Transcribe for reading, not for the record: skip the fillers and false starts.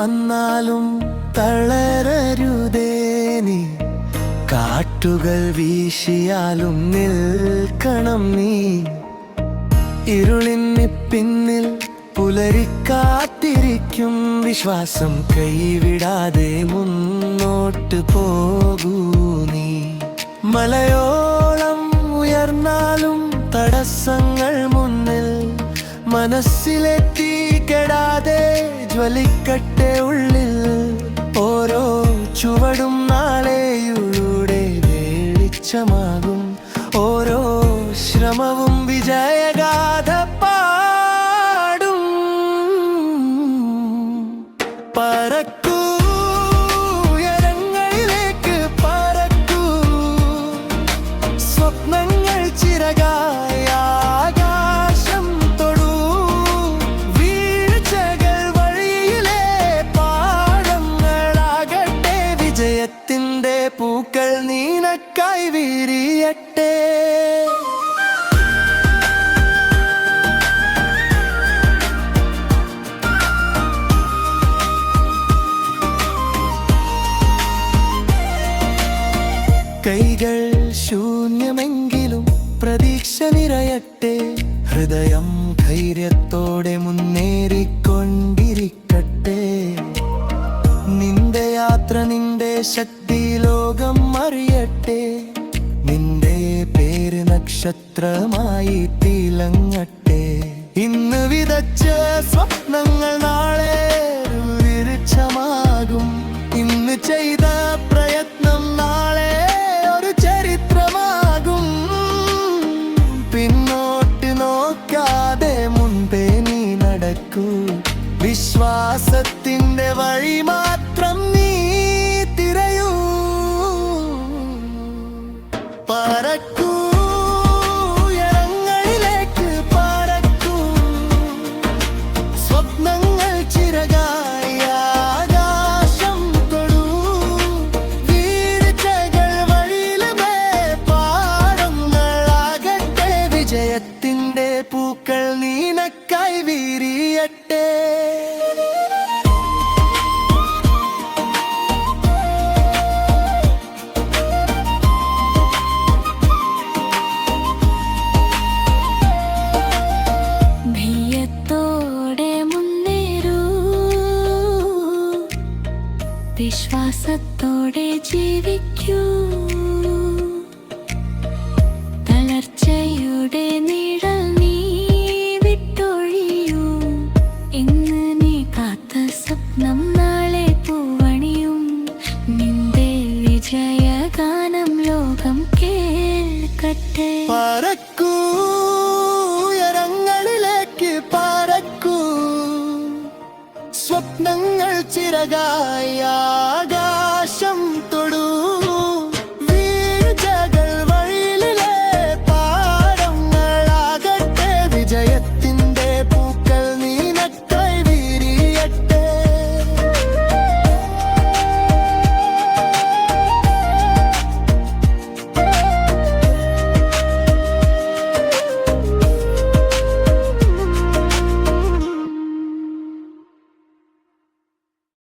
വന്നാലും തളരരുതേ നീ. കാറ്റുകൾ വീശിയാലും നിൽക്കണം നീ. ഇരുളിന് പിന്നിൽ പുലരിക്കാത്തിരിക്കും വിശ്വാസം കൈവിടാതെ മുന്നോട്ട് പോകൂ നീ. മലയോളം ഉയർന്നാലും തടസ്സങ്ങൾ മുന്നിൽ, മനസ്സിലെ തീ കെടാതെ ജ്വലിക്കട്ടെ ഉള്ളിൽ. ഓരോ ചുവടും നാളെയുടെ വെളിച്ചമാകും, ഓരോ ശ്രമവും വിജയഗാഥ പാടും. പറക്കൂ ഉയരങ്ങളിലേക്ക് പറക്കൂ, സ്വപ്നങ്ങൾ ചിറകായി ആകാശം തൊടൂ. വീഴ്ചകൾ വഴിയിലെ പാഠങ്ങളാകട്ടെ, വിജയത്തിന്റെ പൂക്കൾ നിനക്കായി വിരിയട്ടെ. കൈകൾ ശൂന്യമെങ്കിലും പ്രതീക്ഷ നിറയട്ടെ, ഹൃദയം ധൈര്യത്തോടെ മുന്നേറിക്കൊണ്ടിരിക്കട്ടെ. നിന്റെ യാത്ര നിന്റെ ശക്തി ലോകം അറിയട്ടെ, നിന്റെ പേര് നക്ഷത്രമായി തിളങ്ങട്ടെ. ഇന്ന് വിതച്ച സ്വപ്നങ്ങൾ നാളെ വിരുച്ചമാകും, ഇന്ന് ചെയ്ത പ്രയത്നം നാളെ ഒരു ചരിത്രമാകും. പിന്നോട്ട് നോക്കാതെ മുൻപേ നീ നടക്കൂ, വിശ്വാസത്തിന്റെ വഴി മാത്രം നീ തിരയൂ. പറക്കൂ ഉയരങ്ങളിലേക്ക് പറക്കൂ, സ്വപ്നങ്ങൾ ചിറകായി ആകാശം തൊടൂ. വീഴ്ചകൾ വഴിയിലെ പാഠങ്ങളാകട്ടെ, വിജയത്തിന്റെ പൂക്കൾ നിനക്കായി വിരിയട്ടെ. വിശ്വാസത്തോടെ ജീവിക്കൂ, തളർച്ചയുടെ നിഴൽ നീ വിട്ടൊഴിയൂ. ഇന്ന് നീ കാത്ത സ്വപ്നം നാളെ പൂവണിയും, നിന്റെ വിജയഗാനം ലോകം കേൾക്കട്ടെ. പറക്കൂ ഉയരങ്ങളിലേക്ക് പറക്കൂ, സ്വപ്നങ്ങൾ ചിറകായി ആകാശം തൊടൂ.